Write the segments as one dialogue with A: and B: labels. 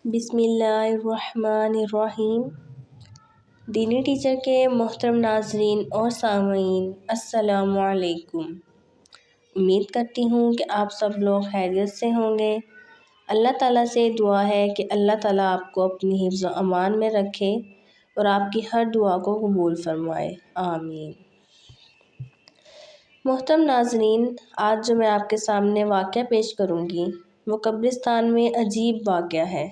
A: بسم اللہ الرحمن الرحیم۔ دینی ٹیچر کے محترم ناظرین اور سامعین، السلام علیکم۔ امید کرتی ہوں کہ آپ سب لوگ خیریت سے ہوں گے۔ اللہ تعالیٰ سے دعا ہے کہ اللہ تعالیٰ آپ کو اپنی حفظ و امان میں رکھے اور آپ کی ہر دعا کو قبول فرمائے، آمین۔ محترم ناظرین، آج جو میں آپ کے سامنے واقعہ پیش کروں گی وہ قبرستان میں عجیب واقعہ ہے۔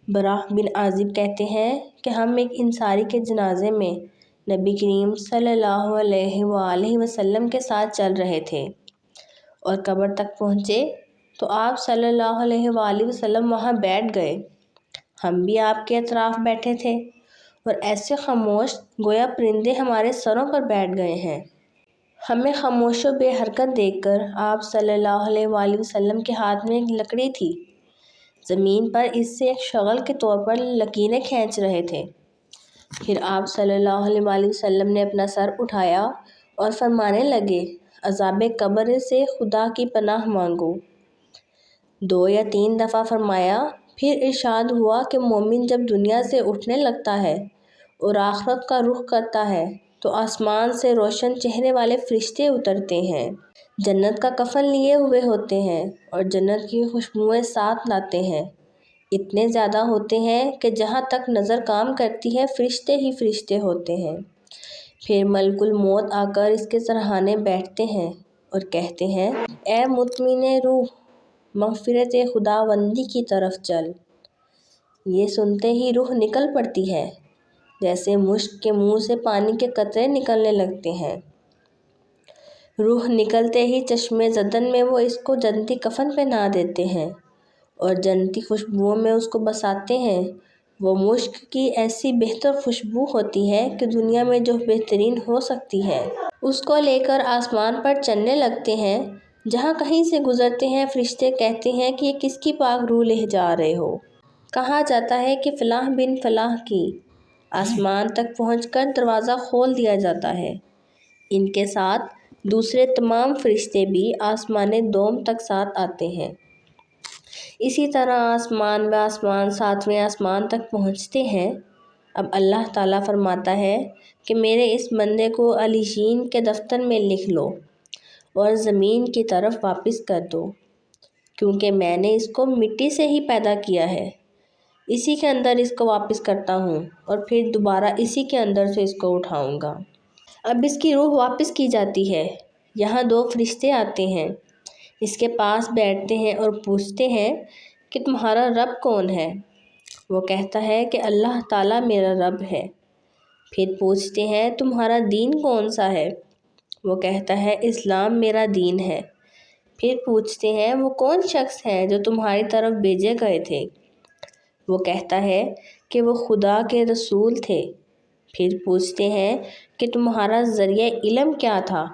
A: براہ بن عازب کہتے ہیں کہ ہم ایک انصاری کے جنازے میں نبی کریم صلی اللہ علیہ وآلہ وسلم کے ساتھ چل رہے تھے اور قبر تک پہنچے تو آپ صلی اللہ علیہ وآلہ وسلم وہاں بیٹھ گئے۔ ہم بھی آپ کے اطراف بیٹھے تھے اور ایسے خاموش گویا پرندے ہمارے سروں پر بیٹھ گئے ہیں۔ ہمیں خاموش و بے حرکت دیکھ کر آپ صلی اللہ علیہ وآلہ وسلم کے ہاتھ میں ایک لکڑی تھی، زمین پر اس سے ایک شغل کے طور پر لکیریں کھینچ رہے تھے۔ پھر آپ صلی اللہ علیہ وآلہ وسلم نے اپنا سر اٹھایا اور فرمانے لگے، عذاب قبر سے خدا کی پناہ مانگو۔ 2 یا 3 دفعہ فرمایا، پھر ارشاد ہوا کہ مومن جب دنیا سے اٹھنے لگتا ہے اور آخرت کا رخ کرتا ہے تو آسمان سے روشن چہرے والے فرشتے اترتے ہیں، جنت کا کفن لیے ہوئے ہوتے ہیں اور جنت کی خوشبوئیں ساتھ لاتے ہیں۔ اتنے زیادہ ہوتے ہیں کہ جہاں تک نظر کام کرتی ہے فرشتے ہی فرشتے ہوتے ہیں۔ پھر ملک الموت آ کر اس کے سرہانے بیٹھتے ہیں اور کہتے ہیں، اے مطمئن روح، مغفرت خداوندی کی طرف چل۔ یہ سنتے ہی روح نکل پڑتی ہے، جیسے مشک کے منہ سے پانی کے قطرے نکلنے لگتے ہیں۔ روح نکلتے ہی چشمِ زدن میں وہ اس کو جنتی کفن پہنا دیتے ہیں اور جنتی خوشبوؤں میں اس کو بساتے ہیں۔ وہ مشک کی ایسی بہتر خوشبو ہوتی ہے کہ دنیا میں جو بہترین ہو سکتی ہے، اس کو لے کر آسمان پر چلنے لگتے ہیں۔ جہاں کہیں سے گزرتے ہیں فرشتے کہتے ہیں کہ یہ کس کی پاک روح لے جا رہے ہو؟ کہا جاتا ہے کہ فلاں بن فلاں کی۔ آسمان تک پہنچ کر دروازہ کھول دیا جاتا ہے۔ ان کے ساتھ دوسرے تمام فرشتے بھی آسمان دوم تک ساتھ آتے ہیں۔ اسی طرح آسمان بہ آسمان 7ویں آسمان تک پہنچتے ہیں۔ اب اللہ تعالیٰ فرماتا ہے کہ میرے اس بندے کو علیشین کے دفتر میں لکھ لو اور زمین کی طرف واپس کر دو، کیونکہ میں نے اس کو مٹی سے ہی پیدا کیا ہے۔ اسی کے اندر اس کو واپس کرتا ہوں اور پھر دوبارہ اسی کے اندر سے اس کو اٹھاؤں گا۔ اب اس کی روح واپس کی جاتی ہے۔ یہاں 2 فرشتے آتے ہیں، اس کے پاس بیٹھتے ہیں اور پوچھتے ہیں کہ تمہارا رب کون ہے؟ وہ کہتا ہے کہ اللہ تعالیٰ میرا رب ہے۔ پھر پوچھتے ہیں تمہارا دین کون سا ہے؟ وہ کہتا ہے اسلام میرا دین ہے۔ پھر پوچھتے ہیں وہ کون شخص ہے جو تمہاری طرف بھیجے گئے تھے؟ وہ کہتا ہے کہ وہ خدا کے رسول تھے۔ پھر پوچھتے ہیں کہ تمہارا ذریعہ علم کیا تھا؟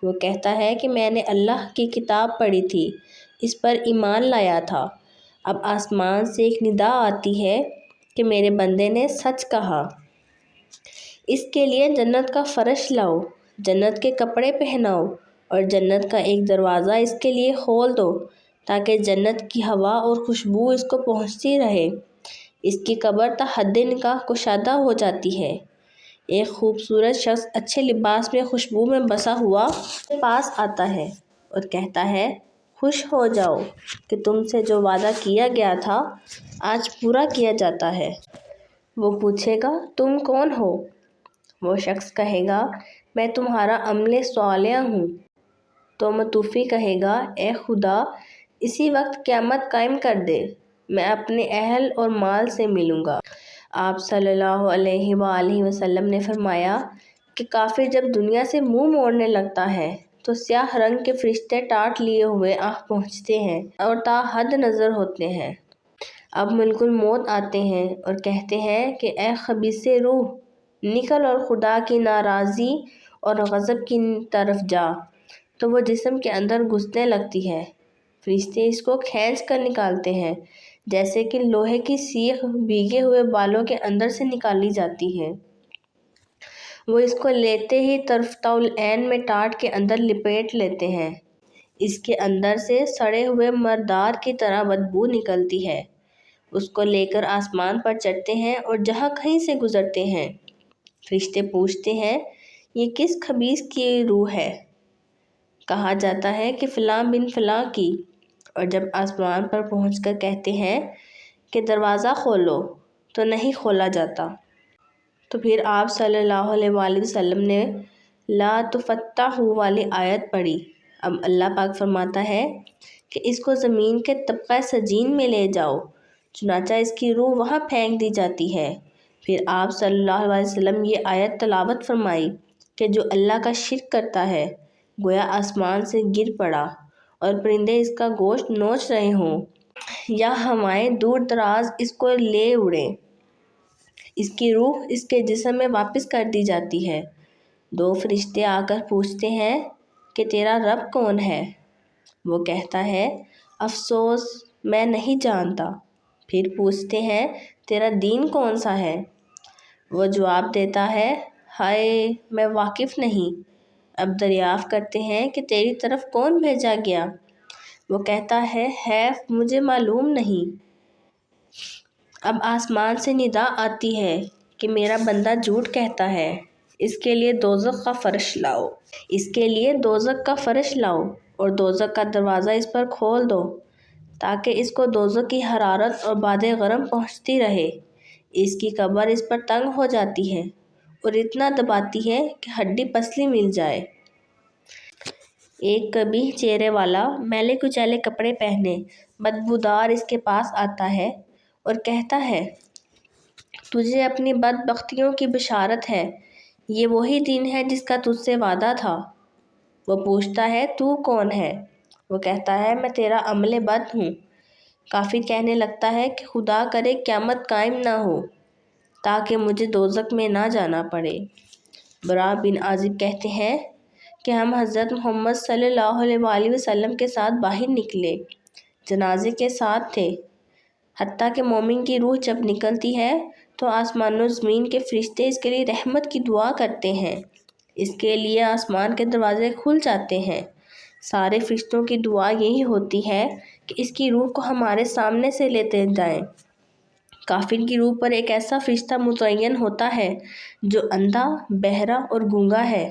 A: وہ کہتا ہے کہ میں نے اللہ کی کتاب پڑھی تھی، اس پر ایمان لایا تھا۔ اب آسمان سے ایک ندا آتی ہے کہ میرے بندے نے سچ کہا۔ اس کے لیے جنت کا فرش لاؤ، جنت کے کپڑے پہناؤ اور جنت کا ایک دروازہ اس کے لیے کھول دو تاکہ جنت کی ہوا اور خوشبو اس کو پہنچتی رہے۔ اس کی قبر تا حد نکاح کشادہ ہو جاتی ہے۔ ایک خوبصورت شخص اچھے لباس میں خوشبو میں بسا ہوا پاس آتا ہے اور کہتا ہے، خوش ہو جاؤ کہ تم سے جو وعدہ کیا گیا تھا آج پورا کیا جاتا ہے۔ وہ پوچھے گا تم کون ہو؟ وہ شخص کہے گا میں تمہارا عملِ صالح ہوں۔ تو متوفی کہے گا اے خدا اسی وقت قیامت قائم کر دے، میں اپنے اہل اور مال سے ملوں گا۔ آپ صلی اللہ علیہ وآلہ وسلم نے فرمایا کہ کافر جب دنیا سے منہ موڑنے لگتا ہے تو سیاہ رنگ کے فرشتے ٹاٹ لیے ہوئے پہنچتے ہیں اور تا حد نظر ہوتے ہیں۔ اب ملک الموت آتے ہیں اور کہتے ہیں کہ اے خبیث روح، نکل اور خدا کی ناراضی اور غضب کی طرف جا۔ تو وہ جسم کے اندر گھسنے لگتی ہے۔ فرشتے اس کو کھینچ کر نکالتے ہیں جیسے کہ لوہے کی سیخ بھیگے ہوئے بالوں کے اندر سے نکالی جاتی ہے۔ وہ اس کو لیتے ہی طرفۃ العین میں ٹاٹ کے اندر لپیٹ لیتے ہیں۔ اس کے اندر سے سڑے ہوئے مردار کی طرح بدبو نکلتی ہے۔ اس کو لے کر آسمان پر چڑھتے ہیں اور جہاں کہیں سے گزرتے ہیں فرشتے پوچھتے ہیں یہ کس خبیث کی روح ہے؟ کہا جاتا ہے کہ فلاں بن فلاں کی، اور جب آسمان پر پہنچ کر کہتے ہیں کہ دروازہ کھولو تو نہیں کھولا جاتا۔ تو پھر آپ صلی اللہ علیہ وآلہ وسلم نے لا تفتح والی آیت پڑھی۔ اب اللہ پاک فرماتا ہے کہ اس کو زمین کے طبقہ سجین میں لے جاؤ، چنانچہ اس کی روح وہاں پھینک دی جاتی ہے۔ پھر آپ صلی اللہ علیہ وسلم یہ آیت تلاوت فرمائی کہ جو اللہ کا شرک کرتا ہے گویا آسمان سے گر پڑا اور پرندے اس کا گوشت نوچ رہے ہوں یا ہوائیں دور دراز اس کو لے اڑیں، اس کی روح اس کے جسم میں واپس کر دی جاتی ہے۔ دو فرشتے آ کر پوچھتے ہیں کہ تیرا رب کون ہے؟ وہ کہتا ہے افسوس میں نہیں جانتا۔ پھر پوچھتے ہیں تیرا دین کون سا ہے؟ وہ جواب دیتا ہے ہائے میں واقف نہیں۔ اب دریافت کرتے ہیں کہ تیری طرف کون بھیجا گیا؟ وہ کہتا ہے حیف مجھے معلوم نہیں۔ اب آسمان سے ندا آتی ہے کہ میرا بندہ جھوٹ کہتا ہے، اس کے لیے دوزخ کا فرش لاؤ، اس کے لیے دوزخ کا فرش لاؤ اور دوزخ کا دروازہ اس پر کھول دو تاکہ اس کو دوزخ کی حرارت اور باد گرم پہنچتی رہے۔ اس کی قبر اس پر تنگ ہو جاتی ہے اور اتنا دباتی ہے کہ ہڈی پسلی مل جائے۔ ایک قبیح چہرے والا میلے کچیلے کپڑے پہنے بدبودار اس کے پاس آتا ہے اور کہتا ہے تجھے اپنی بدبختیوں کی بشارت ہے، یہ وہی دن ہے جس کا تجھ سے وعدہ تھا۔ وہ پوچھتا ہے تو کون ہے؟ وہ کہتا ہے میں تیرا عمل بد ہوں۔ کافر کہنے لگتا ہے کہ خدا کرے قیامت قائم نہ ہو تاکہ مجھے دوزخ میں نہ جانا پڑے۔ برا بن عازب کہتے ہیں کہ ہم حضرت محمد صلی اللہ علیہ وآلہ وسلم کے ساتھ باہر نکلے، جنازے کے ساتھ تھے، حتیٰ کہ مومن کی روح جب نکلتی ہے تو آسمان و زمین کے فرشتے اس کے لیے رحمت کی دعا کرتے ہیں، اس کے لیے آسمان کے دروازے کھل جاتے ہیں۔ سارے فرشتوں کی دعا یہی ہوتی ہے کہ اس کی روح کو ہمارے سامنے سے لیتے جائیں۔ کافر کی روح پر ایک ایسا فرشتہ متعین ہوتا ہے جو اندھا، بہرا اور گونگا ہے۔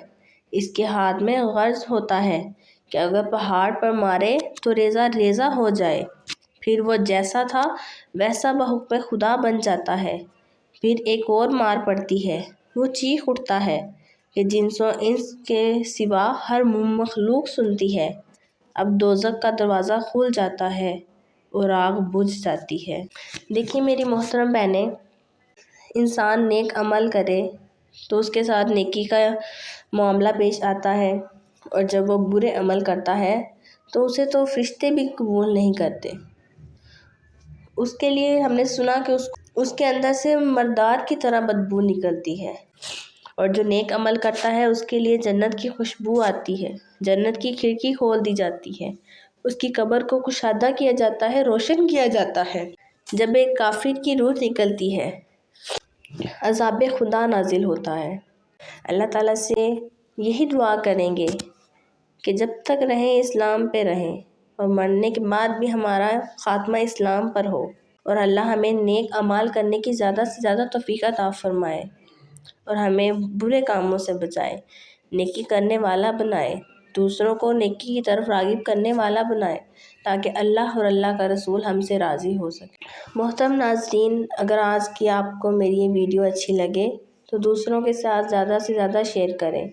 A: اس کے ہاتھ میں غرض ہوتا ہے کہ اگر پہاڑ پر مارے تو ریزہ ریزہ ہو جائے، پھر وہ جیسا تھا ویسا بحکم خدا بن جاتا ہے۔ پھر ایک اور مار پڑتی ہے، وہ چیخ اٹھتا ہے کہ جنس و انس کے سوا ہر مخلوق سنتی ہے۔ اب دوزخ کا دروازہ کھل جاتا ہے اور آگ بجھ جاتی ہے۔ دیکھیے میری محترم بہنیں، انسان نیک عمل کرے تو اس کے ساتھ نیکی کا معاملہ پیش آتا ہے، اور جب وہ برے عمل کرتا ہے تو اسے تو فرشتے بھی قبول نہیں کرتے۔ اس کے لیے ہم نے سنا کہ اس کے اندر سے مردار کی طرح بدبو نکلتی ہے، اور جو نیک عمل کرتا ہے اس کے لیے جنت کی خوشبو آتی ہے، جنت کی کھڑکی کھول دی جاتی ہے، اس کی قبر کو کشادہ کیا جاتا ہے، روشن کیا جاتا ہے۔ جب ایک کافر کی روح نکلتی ہے عذاب خدا نازل ہوتا ہے۔ اللہ تعالیٰ سے یہی دعا کریں گے کہ جب تک رہیں اسلام پہ رہیں اور مرنے کے بعد بھی ہمارا خاتمہ اسلام پر ہو، اور اللہ ہمیں نیک اعمال کرنے کی زیادہ سے زیادہ توفیق عطا فرمائے اور ہمیں برے کاموں سے بچائے، نیکی کرنے والا بنائے، دوسروں کو نیکی کی طرف راغب کرنے والا بنائے تاکہ اللہ اور اللہ کا رسول ہم سے راضی ہو سکے۔ محترم ناظرین، اگر آج کی آپ کو میری یہ ویڈیو اچھی لگے تو دوسروں کے ساتھ زیادہ سے زیادہ شیئر کریں،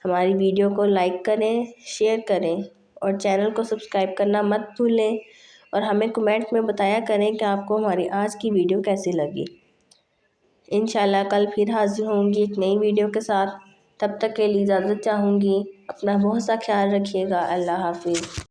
A: ہماری ویڈیو کو لائک کریں، شیئر کریں اور چینل کو سبسکرائب کرنا مت بھولیں، اور ہمیں کمنٹ میں بتایا کریں کہ آپ کو ہماری آج کی ویڈیو کیسی لگی۔ انشاءاللہ کل پھر حاضر ہوں گی ایک نئی ویڈیو کے ساتھ، تب تک کے لیے اجازت چاہوں گی۔ اپنا بہت سا خیال رکھیے گا۔ اللہ حافظ۔